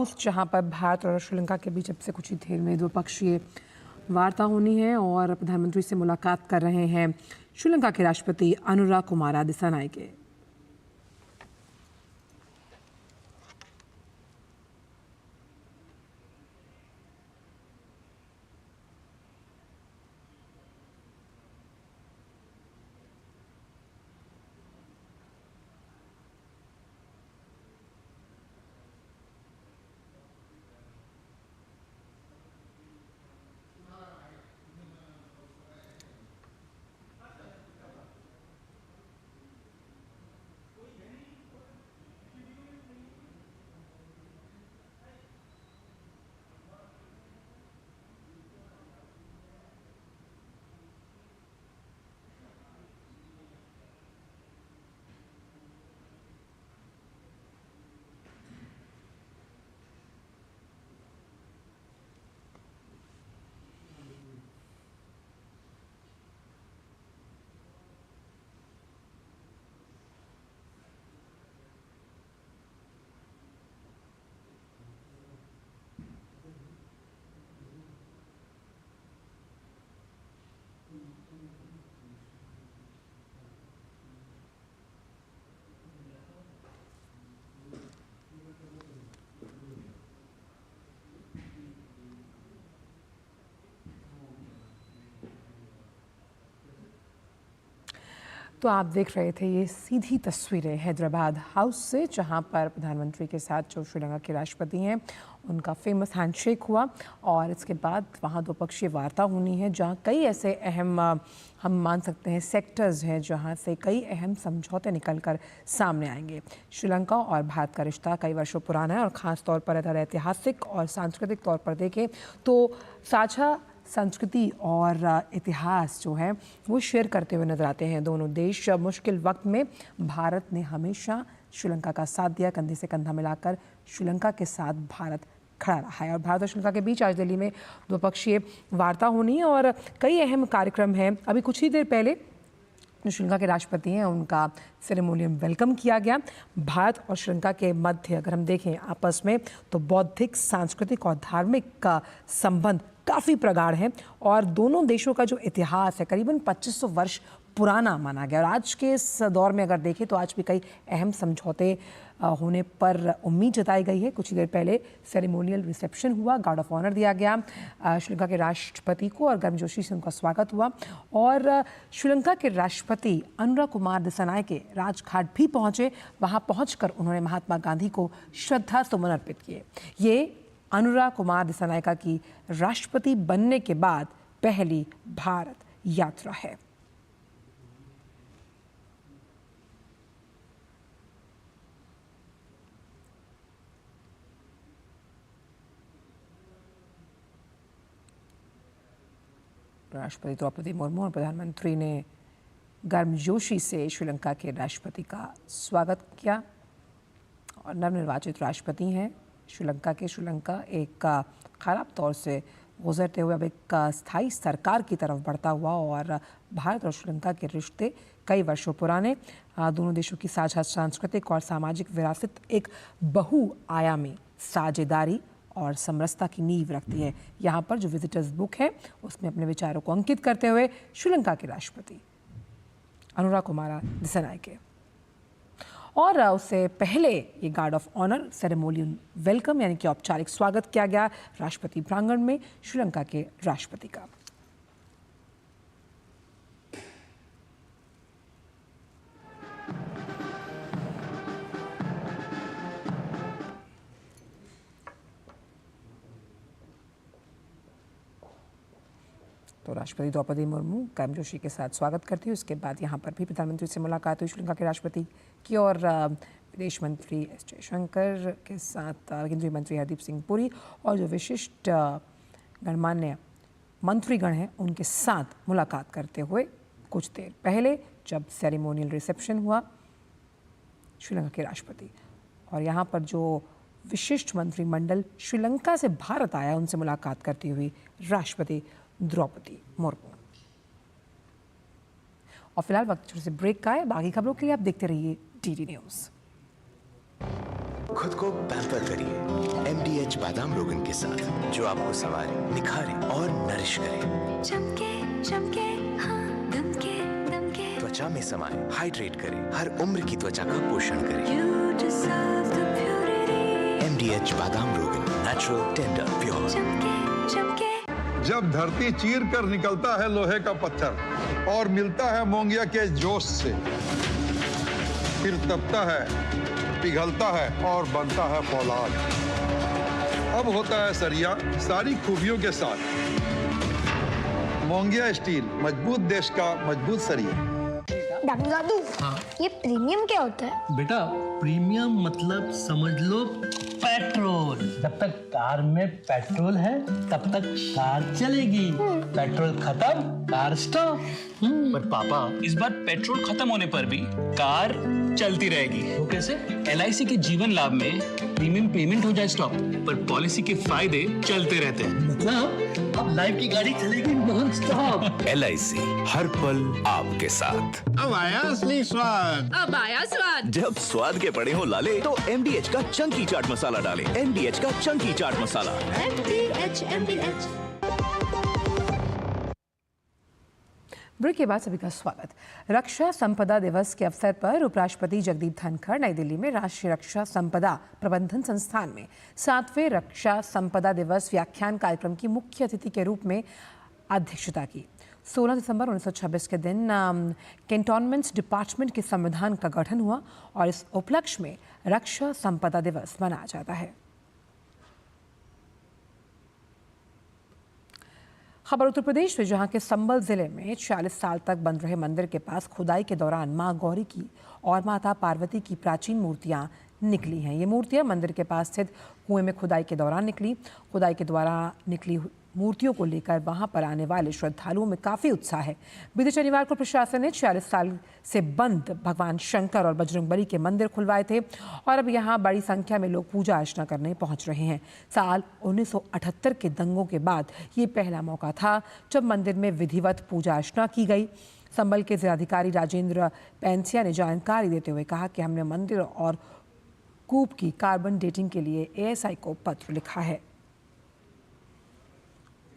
House, जहां पर भारत और श्रीलंका के बीच अब से कुछ ही देर में द्विपक्षीय वार्ता होनी है और प्रधानमंत्री से मुलाकात कर रहे हैं श्रीलंका के राष्ट्रपति अनुरा कुमारा दिसानायके। तो आप देख रहे थे ये सीधी तस्वीरें हैदराबाद हाउस से, जहां पर प्रधानमंत्री के साथ जो श्रीलंका के राष्ट्रपति हैं उनका फेमस हैंडशेक हुआ और इसके बाद वहां द्विपक्षीय वार्ता होनी है, जहां कई ऐसे अहम हम मान सकते हैं सेक्टर्स हैं जहां से कई अहम समझौते निकलकर सामने आएंगे। श्रीलंका और भारत का रिश्ता कई वर्षों पुराना है और ख़ास तौर पर अगर ऐतिहासिक और सांस्कृतिक तौर पर देखें तो साझा संस्कृति और इतिहास जो है वो शेयर करते हुए नजर आते हैं। दोनों देश मुश्किल वक्त में भारत ने हमेशा श्रीलंका का साथ दिया, कंधे से कंधा मिलाकर श्रीलंका के साथ भारत खड़ा रहा है। और भारत और श्रीलंका के बीच आज दिल्ली में द्विपक्षीय वार्ता होनी है और कई अहम कार्यक्रम हैं। अभी कुछ ही देर पहले जो श्रीलंका के राष्ट्रपति हैं उनका सेरेमोनियल वेलकम किया गया। भारत और श्रीलंका के मध्य अगर हम देखें आपस में तो बौद्धिक, सांस्कृतिक और धार्मिक का संबंध काफ़ी प्रगाढ़ है और दोनों देशों का जो इतिहास है करीबन 2500 वर्ष पुराना माना गया। और आज के इस दौर में अगर देखें तो आज भी कई अहम समझौते होने पर उम्मीद जताई गई है। कुछ ही देर पहले सेरेमोनियल रिसेप्शन हुआ, गार्ड ऑफ ऑनर दिया गया श्रीलंका के राष्ट्रपति को और गर्मजोशी से उनका स्वागत हुआ। और श्रीलंका के राष्ट्रपति अनुरा कुमार दिसानायके राजघाट भी पहुंचे। वहां पहुंचकर उन्होंने महात्मा गांधी को श्रद्धा सुमन अर्पित किए। ये अनुरा कुमार दिसानायके की राष्ट्रपति बनने के बाद पहली भारत यात्रा है। राष्ट्रपति द्रौपदी मुर्मू और प्रधानमंत्री ने गर्मजोशी से श्रीलंका के राष्ट्रपति का स्वागत किया और नवनिर्वाचित राष्ट्रपति हैं श्रीलंका के। श्रीलंका एक खराब तौर से गुजरते हुए अब एक स्थायी सरकार की तरफ बढ़ता हुआ और भारत और श्रीलंका के रिश्ते कई वर्षों पुराने, दोनों देशों की साझा सांस्कृतिक और सामाजिक विरासत एक बहुआयामी साझेदारी और समरसता की नींव रखती है। यहाँ पर जो विजिटर्स बुक है उसमें अपने विचारों को अंकित करते हुए श्रीलंका के राष्ट्रपति अनुरा कुमारा दिसानायके और उससे पहले ये guard of honour ceremonial welcome यानी कि औपचारिक स्वागत किया गया राष्ट्रपति प्रांगण में श्रीलंका के राष्ट्रपति का। तो राष्ट्रपति द्रौपदी मुर्मू गर्मजोशी के साथ स्वागत करती है। उसके बाद यहाँ पर भी प्रधानमंत्री से मुलाकात हुई श्रीलंका के राष्ट्रपति की और विदेश मंत्री एस जयशंकर के साथ केंद्रीय मंत्री हरदीप सिंह पुरी और जो विशिष्ट गणमान्य मंत्रीगण हैं उनके साथ मुलाकात करते हुए कुछ देर पहले जब सेरेमोनियल रिसेप्शन हुआ श्रीलंका के राष्ट्रपति और यहाँ पर जो विशिष्ट मंत्रिमंडल श्रीलंका से भारत आया उनसे मुलाकात करती हुई राष्ट्रपति द्रौपदी मुर्मू। और फिलहाल वक्त छोटे से ब्रेक का है। बाकी खबरों के लिए आप देखते रहिए डीडी न्यूज़। खुद को पैम्पर करिए MDH बादाम रोगन के साथ, जो आपको संवारे, निखारे और नरिश करे। चमके चमके हाँ दमके दमके, त्वचा में समाए, हाइड्रेट करे, हर उम्र की त्वचा का पोषण करे। You deserve the purity. MDH बादाम रोगन, नेचुरल, टेंडर, प्योर। चमके चमके। जब धरती चीर कर निकलता है लोहे का पत्थर और मिलता है मोंगिया के जोश से, फिर तपता है, पिघलता है और बनता है फौलाद। अब होता है सरिया सारी खूबियों के साथ। मोंगिया स्टील, मजबूत देश का मजबूत सरिया। डॉक्टर दादू, ये प्रीमियम क्या होता है? बेटा प्रीमियम मतलब समझ लो पेट्रोल। जब तक कार में पेट्रोल है तब तक कार चलेगी, पेट्रोल खत्म कार स्टॉप। पर पापा इस बार पेट्रोल खत्म होने पर भी कार चलती रहेगी। वो कैसे? LIC के जीवन लाभ में प्रीमियम पेमेंट हो जाए स्टॉप, पर पॉलिसी के फायदे चलते रहते हैं। मतलब अब लाइफ की गाड़ी चलेगी नॉन स्टॉप। LIC हर पल आपके साथ। अब आया असली स्वाद। अब आया स्वाद। जब स्वाद के पड़े हो लाले तो MDH का चंकी चाट मसाला डालें। MDH का चंकी चाट मसाला। MDH। ब्रेक के बाद सभी का स्वागत। रक्षा संपदा दिवस के अवसर पर उपराष्ट्रपति जगदीप धनखड़ नई दिल्ली में राष्ट्रीय रक्षा संपदा प्रबंधन संस्थान में 7वें रक्षा संपदा दिवस व्याख्यान कार्यक्रम की मुख्य अतिथि के रूप में अध्यक्षता की। 16 दिसंबर 1926 के दिन कैंटोनमेंट्स डिपार्टमेंट के संविधान का गठन हुआ और इस उपलक्ष्य में रक्षा संपदा दिवस मनाया जाता है। खबर उत्तर प्रदेश में, जहां के संबल जिले में 40 साल तक बंद रहे मंदिर के पास खुदाई के दौरान मां गौरी की और माता पार्वती की प्राचीन मूर्तियां निकली हैं। ये मूर्तियां मंदिर के पास स्थित कुएं में खुदाई के दौरान निकली। खुदाई के द्वारा निकली मूर्तियों को लेकर वहां पर आने वाले श्रद्धालुओं में काफ़ी उत्साह है। बीते शनिवार को प्रशासन ने 40 साल से बंद भगवान शंकर और बजरंगबली के मंदिर खुलवाए थे और अब यहां बड़ी संख्या में लोग पूजा अर्चना करने पहुंच रहे हैं। साल 1978 के दंगों के बाद ये पहला मौका था जब मंदिर में विधिवत पूजा अर्चना की गई। संबल के जिलाधिकारी राजेंद्र पैंसिया ने जानकारी देते हुए कहा कि हमने मंदिर और कूप की कार्बन डेटिंग के लिए ASI को पत्र लिखा है।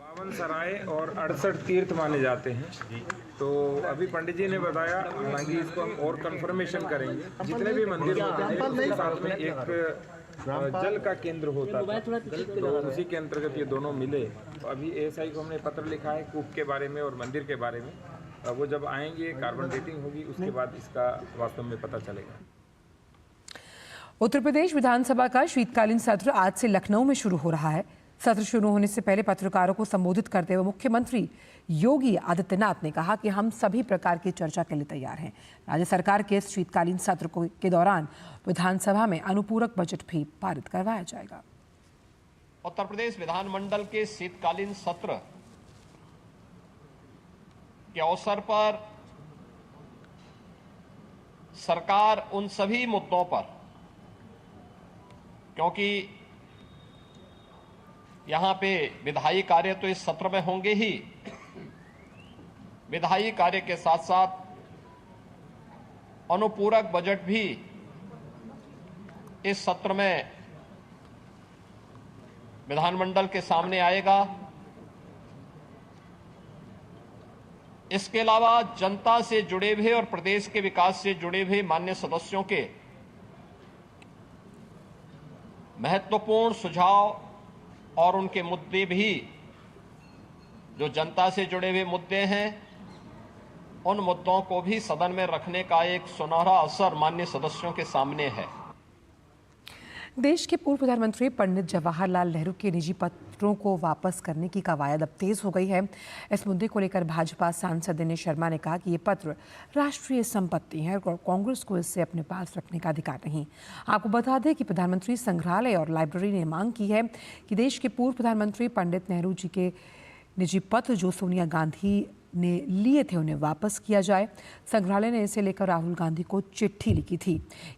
52 सराय और 68 तीर्थ माने जाते हैं। तो अभी पंडित जी ने बताया, हालांकि इसको हम और कंफर्मेशन करेंगे। जितने भी मंदिर होते हैं उसके साथ में एक जल का केंद्र होता था, तो उसी के अंतर्गत ये दोनों मिले। तो अभी ASI को हमने पत्र लिखा है कूप के बारे में और मंदिर के बारे में। वो जब आएंगे कार्बन डेटिंग होगी, उसके बाद इसका वास्तव में पता चलेगा। उत्तर प्रदेश विधानसभा का शीतकालीन सत्र आज से लखनऊ में शुरू हो रहा है। सत्र शुरू होने से पहले पत्रकारों को संबोधित करते हुए मुख्यमंत्री योगी आदित्यनाथ ने कहा कि हम सभी प्रकार की चर्चा के लिए तैयार हैं। राज्य सरकार के इस शीतकालीन सत्र के दौरान विधानसभा में अनुपूरक बजट भी पारित करवाया जाएगा। उत्तर प्रदेश विधानमंडल के शीतकालीन सत्र के अवसर पर सरकार उन सभी मुद्दों पर, क्योंकि यहां पे विधायी कार्य तो इस सत्र में होंगे ही, विधायी कार्य के साथ साथ अनुपूरक बजट भी इस सत्र में विधानमंडल के सामने आएगा। इसके अलावा जनता से जुड़े हुए और प्रदेश के विकास से जुड़े हुए मान्य सदस्यों के महत्वपूर्ण सुझाव और उनके मुद्दे भी, जो जनता से जुड़े हुए मुद्दे हैं, उन मुद्दों को भी सदन में रखने का एक सुनहरा अवसर माननीय सदस्यों के सामने है। देश के पूर्व प्रधानमंत्री पंडित जवाहरलाल नेहरू के निजी पत्रों को वापस करने की कवायद अब तेज हो गई है। इस मुद्दे को लेकर भाजपा सांसद दिनेश शर्मा ने कहा कि ये पत्र राष्ट्रीय संपत्ति है और कांग्रेस को इससे अपने पास रखने का अधिकार नहीं। आपको बता दें कि प्रधानमंत्री संग्रहालय और लाइब्रेरी ने मांग की है कि देश के पूर्व प्रधानमंत्री पंडित नेहरू जी के निजी पत्र जो सोनिया गांधी ने लिए थे उन्हें वापस किया जाए। संग्रहालय ने इसे लेकर राहुल गांधी को चिट्ठी लिखी थी।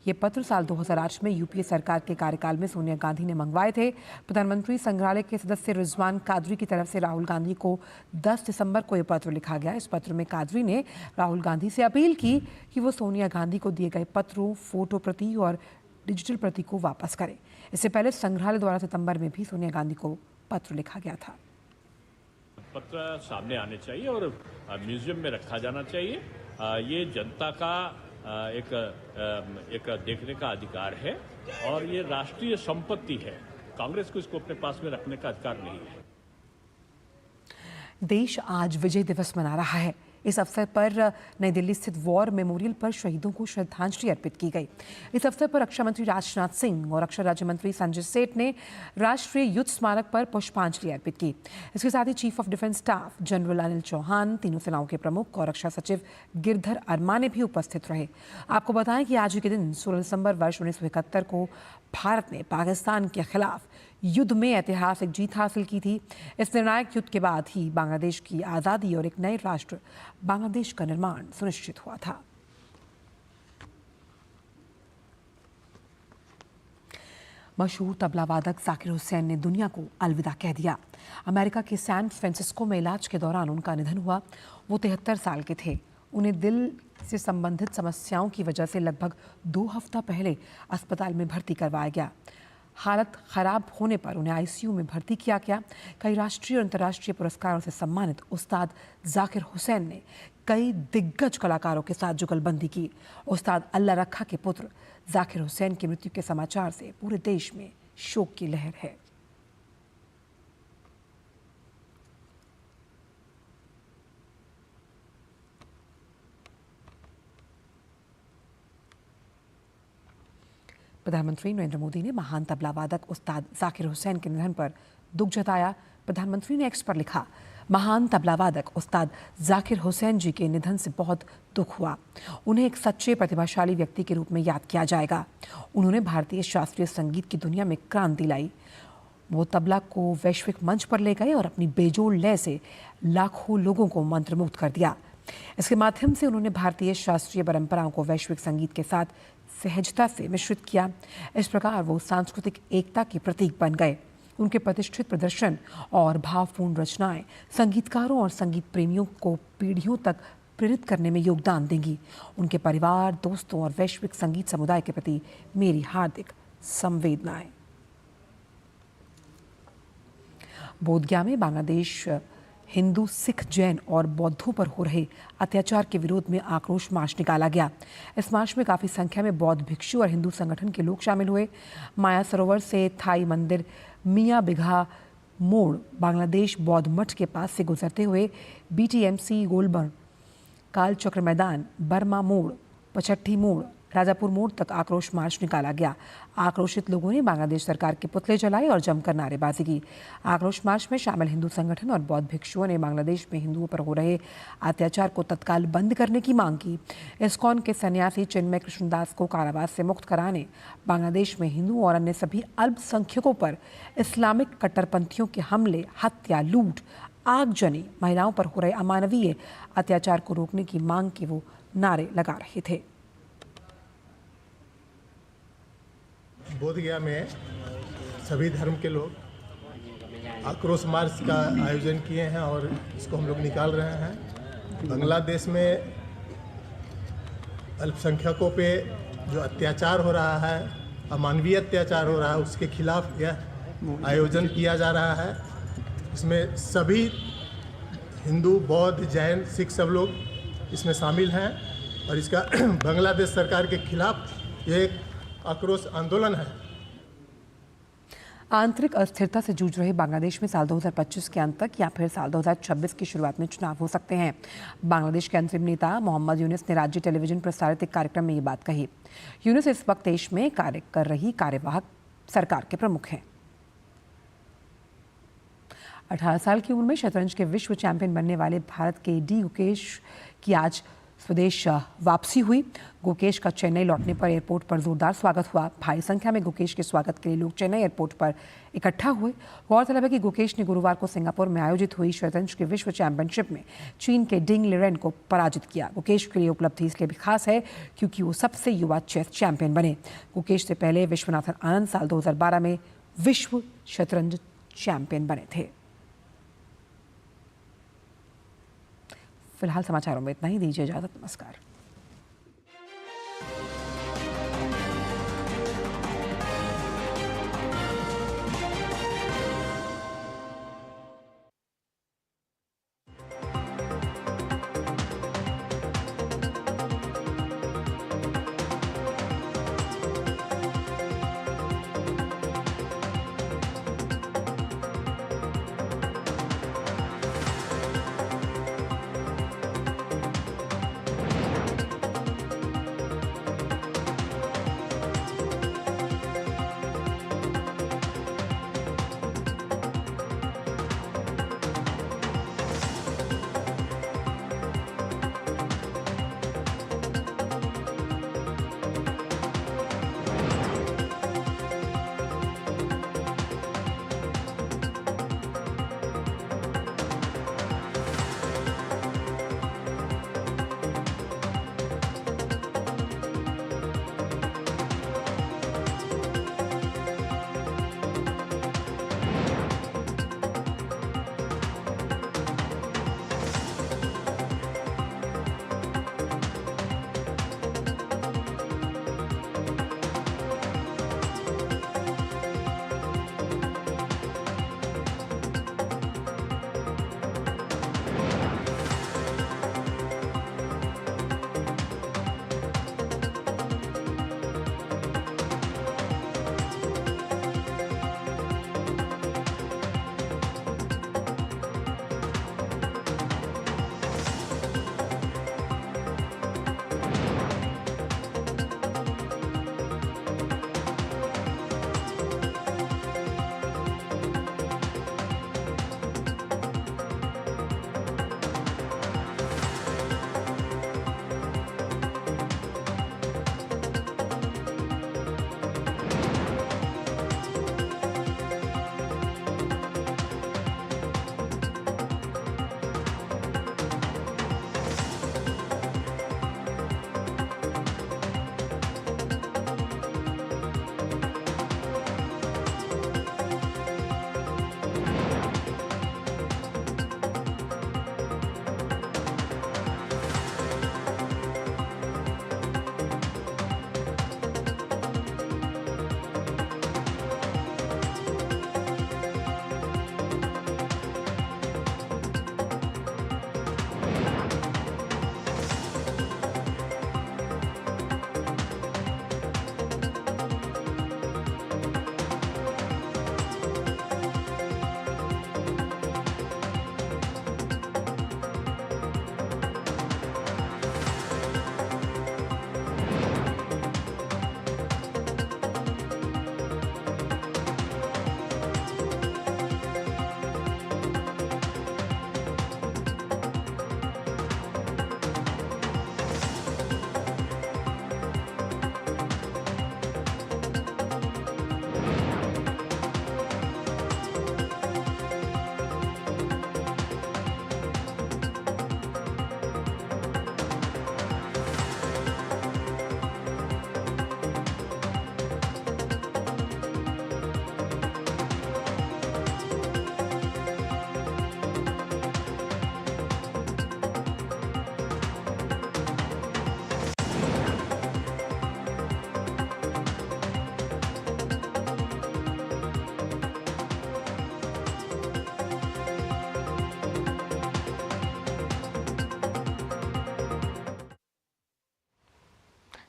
ये पत्र साल 2008 में यूपीए सरकार के कार्यकाल में सोनिया गांधी ने मंगवाए थे। प्रधानमंत्री संग्रहालय के सदस्य रिजवान कादरी की तरफ से राहुल गांधी को 10 दिसंबर को ये पत्र लिखा गया। इस पत्र में कादरी ने राहुल गांधी से अपील की कि वो सोनिया गांधी को दिए गए पत्रों, फोटो प्रति और डिजिटल प्रति को वापस करें। इससे पहले संग्रहालय द्वारा सितंबर में भी सोनिया गांधी को पत्र लिखा गया था। पत्र सामने आने चाहिए और म्यूजियम में रखा जाना चाहिए। ये जनता का एक देखने का अधिकार है और ये राष्ट्रीय संपत्ति है। कांग्रेस को इसको अपने पास में रखने का अधिकार नहीं है। देश आज विजय दिवस मना रहा है। इस अवसर पर नई दिल्ली स्थित वॉर मेमोरियल पर शहीदों को श्रद्धांजलि अर्पित की गई। इस अवसर पर रक्षा मंत्री राजनाथ सिंह और रक्षा राज्य मंत्री संजय सेठ ने राष्ट्रीय युद्ध स्मारक पर पुष्पांजलि अर्पित की। इसके साथ ही chief of defence staff general Anil Chauhan, तीनों सेनाओं के प्रमुख और रक्षा सचिव गिरधर अरमाने भी उपस्थित रहे। आपको बताएं कि आज के दिन 16 दिसंबर वर्ष 1971 को भारत ने पाकिस्तान के खिलाफ युद्ध में ऐतिहासिक जीत हासिल की थी। इस निर्णायक युद्ध के बाद ही बांग्लादेश की आज़ादी और एक नए राष्ट्र बांग्लादेश का निर्माण सुनिश्चित हुआ था। मशहूर तबला वादक जाकिर हुसैन ने दुनिया को अलविदा कह दिया। अमेरिका के सैन फ्रांसिस्को में इलाज के दौरान उनका निधन हुआ। वो 73 साल के थे। उन्हें दिल से संबंधित समस्याओं की वजह से लगभग 2 हफ्ता पहले अस्पताल में भर्ती करवाया गया। हालत खराब होने पर उन्हें आईसीयू में भर्ती किया गया। कई राष्ट्रीय और अंतर्राष्ट्रीय पुरस्कारों से सम्मानित उस्ताद जाकिर हुसैन ने कई दिग्गज कलाकारों के साथ जुगलबंदी की। उस्ताद अल्लाह रखा के पुत्र जाकिर हुसैन की मृत्यु के समाचार से पूरे देश में शोक की लहर है। प्रधानमंत्री नरेंद्र मोदी ने महान तबला वादक उस्ताद जाकिर हुसैन के निधन पर दुख जताया। प्रधानमंत्री ने एक्स पर लिखा, महान तबला वादक उस्ताद जाकिर हुसैन जी के निधन से बहुत दुख हुआ। उन्हें एक सच्चे प्रतिभाशाली व्यक्ति के रूप में याद किया जाएगा। उन्होंने भारतीय शास्त्रीय संगीत की दुनिया में क्रांति लाई। वो तबला को वैश्विक मंच पर ले गए और अपनी बेजोड़ लय से लाखों लोगों को मंत्रमुग्ध कर दिया। इसके माध्यम से उन्होंने भारतीय शास्त्रीय परंपराओं को वैश्विक संगीत के साथ सहजता से मिश्रित किया। इस प्रकार वो सांस्कृतिक एकता के प्रतीक बन गए। उनके प्रतिष्ठित प्रदर्शन और भावपूर्ण रचनाएं संगीतकारों और संगीत प्रेमियों को पीढ़ियों तक प्रेरित करने में योगदान देंगी। उनके परिवार, दोस्तों और वैश्विक संगीत समुदाय के प्रति मेरी हार्दिक संवेदनाएं। बोधगया में बांग्लादेश हिंदू, सिख, जैन और बौद्धों पर हो रहे अत्याचार के विरोध में आक्रोश मार्च निकाला गया। इस मार्च में काफ़ी संख्या में बौद्ध भिक्षु और हिंदू संगठन के लोग शामिल हुए। माया सरोवर से थाई मंदिर मियाँ बिघा मोड़ बांग्लादेश बौद्ध मठ के पास से गुजरते हुए BTMC गोलबर्ग, कालचक्र मैदान, बर्मा मोड़, पचट्ठी मोड़, राजापुर मोड़ तक आक्रोश मार्च निकाला गया। आक्रोशित लोगों ने बांग्लादेश सरकार के पुतले जलाए और जमकर नारेबाजी की। आक्रोश मार्च में शामिल हिंदू संगठन और बौद्ध भिक्षुओं ने बांग्लादेश में हिंदुओं पर हो रहे अत्याचार को तत्काल बंद करने की मांग की। इस्कॉन के सन्यासी चिन्मय कृष्णदास को कारावास से मुक्त कराने, बांग्लादेश में हिंदू और अन्य सभी अल्पसंख्यकों पर इस्लामिक कट्टरपंथियों के हमले, हत्या, लूट, आगजनी, महिलाओं पर हो रहे अमानवीय अत्याचार को रोकने की मांग के वो नारे लगा रहे थे। बोधगया में सभी धर्म के लोग आक्रोश मार्च का आयोजन किए हैं और इसको हम लोग निकाल रहे हैं। बांग्लादेश में अल्पसंख्यकों पे जो अत्याचार हो रहा है, अमानवीय अत्याचार हो रहा है, उसके खिलाफ यह आयोजन किया जा रहा है। इसमें सभी हिंदू, बौद्ध, जैन, सिख सब लोग इसमें शामिल हैं और इसका बांग्लादेश सरकार के खिलाफ एक आक्रोश आंदोलन है। आंतरिक अस्थिरता से जूझ रहे बांग्लादेश में साल 2025 के अंत तक या फिर साल 2026 की शुरुआत में चुनाव हो सकते हैं। बांग्लादेश के अंतरिम नेता मोहम्मद यूनुस ने राज्य टेलीविजन प्रसारित एक कार्यक्रम में ये बात कही। यूनुस इस वक्त देश में कार्य कर रही कार्यवाहक सरकार के प्रमुख हैं। 18 साल की उम्र में शतरंज के विश्व चैंपियन बनने वाले भारत के डी गुकेश की आज स्वदेश वापसी हुई। गुकेश का चेन्नई लौटने पर एयरपोर्ट पर जोरदार स्वागत हुआ। भारी संख्या में गुकेश के स्वागत के लिए लोग चेन्नई एयरपोर्ट पर इकट्ठा हुए। गौरतलब है कि गुकेश ने गुरुवार को सिंगापुर में आयोजित हुई शतरंज के विश्व चैंपियनशिप में चीन के डिंग लिरेन को पराजित किया। गुकेश के लिए उपलब्धि इसलिए भी खास है क्योंकि वो सबसे युवा चेस चैंपियन बने। गुकेश से पहले विश्वनाथन आनंद साल 2012 में विश्व शतरंज चैंपियन बने थे। फिलहाल समाचारों में इतना ही। दीजिए इजाजत। नमस्कार।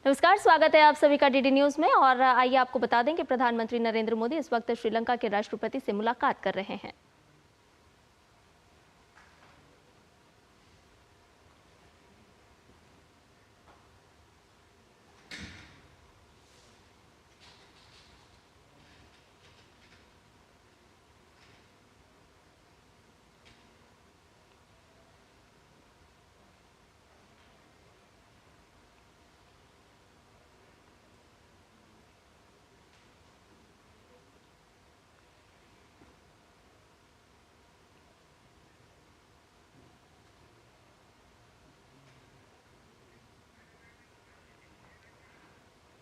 नमस्कार, स्वागत है आप सभी का डीडी न्यूज में। और आइए आपको बता दें कि प्रधानमंत्री नरेंद्र मोदी इस वक्त श्रीलंका के राष्ट्रपति से मुलाकात कर रहे हैं।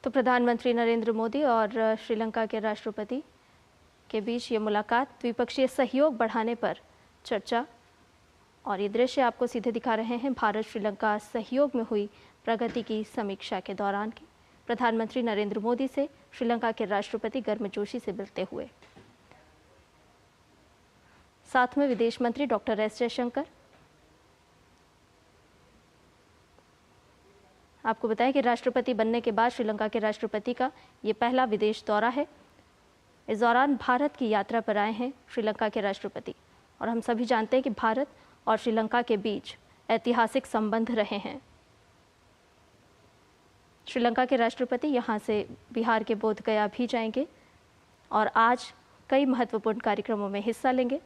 तो प्रधानमंत्री नरेंद्र मोदी और श्रीलंका के राष्ट्रपति के बीच ये मुलाकात, द्विपक्षीय सहयोग बढ़ाने पर चर्चा। और ये दृश्य आपको सीधे दिखा रहे हैं भारत श्रीलंका सहयोग में हुई प्रगति की समीक्षा के दौरान की प्रधानमंत्री नरेंद्र मोदी से श्रीलंका के राष्ट्रपति गर्मजोशी से मिलते हुए। साथ में विदेश मंत्री डॉक्टर एस जयशंकर। आपको बताएं कि राष्ट्रपति बनने के बाद श्रीलंका के राष्ट्रपति का ये पहला विदेश दौरा है। इस दौरान भारत की यात्रा पर आए हैं श्रीलंका के राष्ट्रपति। और हम सभी जानते हैं कि भारत और श्रीलंका के बीच ऐतिहासिक संबंध रहे हैं। श्रीलंका के राष्ट्रपति यहाँ से बिहार के बोध गया भी जाएंगे और आज कई महत्वपूर्ण कार्यक्रमों में हिस्सा लेंगे।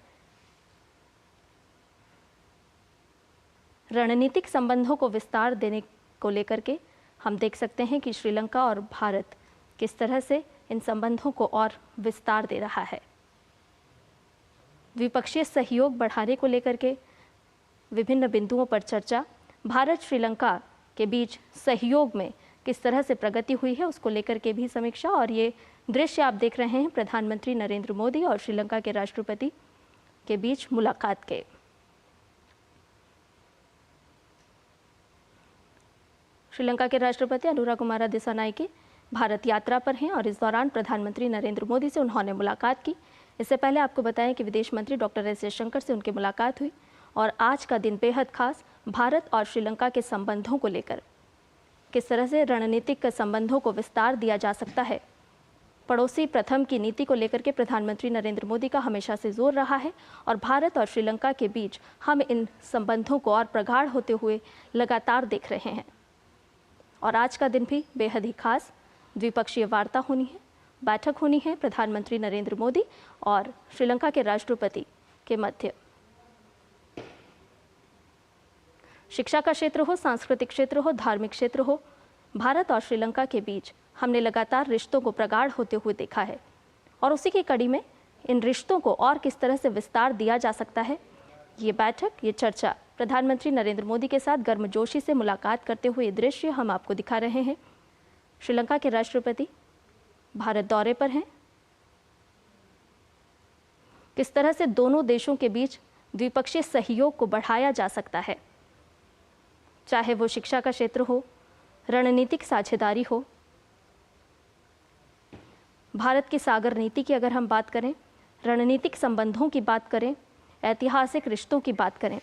रणनीतिक संबंधों को विस्तार देने को लेकर के हम देख सकते हैं कि श्रीलंका और भारत किस तरह से इन संबंधों को और विस्तार दे रहा है। द्विपक्षीय सहयोग बढ़ाने को लेकर के विभिन्न बिंदुओं पर चर्चा। भारत श्रीलंका के बीच सहयोग में किस तरह से प्रगति हुई है उसको लेकर के भी समीक्षा। और ये दृश्य आप देख रहे हैं प्रधानमंत्री नरेंद्र मोदी और श्रीलंका के राष्ट्रपति के बीच मुलाकात के। श्रीलंका के राष्ट्रपति अनुराकुमारा दिसानायके भारत यात्रा पर हैं और इस दौरान प्रधानमंत्री नरेंद्र मोदी से उन्होंने मुलाकात की। इससे पहले आपको बताएं कि विदेश मंत्री डॉक्टर एस जयशंकर से उनकी मुलाकात हुई। और आज का दिन बेहद खास, भारत और श्रीलंका के संबंधों को लेकर किस तरह से रणनीतिक संबंधों को विस्तार दिया जा सकता है। पड़ोसी प्रथम की नीति को लेकर के प्रधानमंत्री नरेंद्र मोदी का हमेशा से जोर रहा है और भारत और श्रीलंका के बीच हम इन संबंधों को और प्रगाढ़ होते हुए लगातार देख रहे हैं। और आज का दिन भी बेहद ही खास, द्विपक्षीय वार्ता होनी है, बैठक होनी है प्रधानमंत्री नरेंद्र मोदी और श्रीलंका के राष्ट्रपति के मध्य। शिक्षा का क्षेत्र हो, सांस्कृतिक क्षेत्र हो, धार्मिक क्षेत्र हो, भारत और श्रीलंका के बीच हमने लगातार रिश्तों को प्रगाढ़ होते हुए देखा है। और उसी की कड़ी में इन रिश्तों को और किस तरह से विस्तार दिया जा सकता है, ये बैठक, ये चर्चा प्रधानमंत्री नरेंद्र मोदी के साथ गर्मजोशी से मुलाकात करते हुए दृश्य हम आपको दिखा रहे हैं। श्रीलंका के राष्ट्रपति भारत दौरे पर हैं। किस तरह से दोनों देशों के बीच द्विपक्षीय सहयोग को बढ़ाया जा सकता है, चाहे वो शिक्षा का क्षेत्र हो, रणनीतिक साझेदारी हो, भारत की सागर नीति की अगर हम बात करें, रणनीतिक संबंधों की बात करें, ऐतिहासिक रिश्तों की बात करें,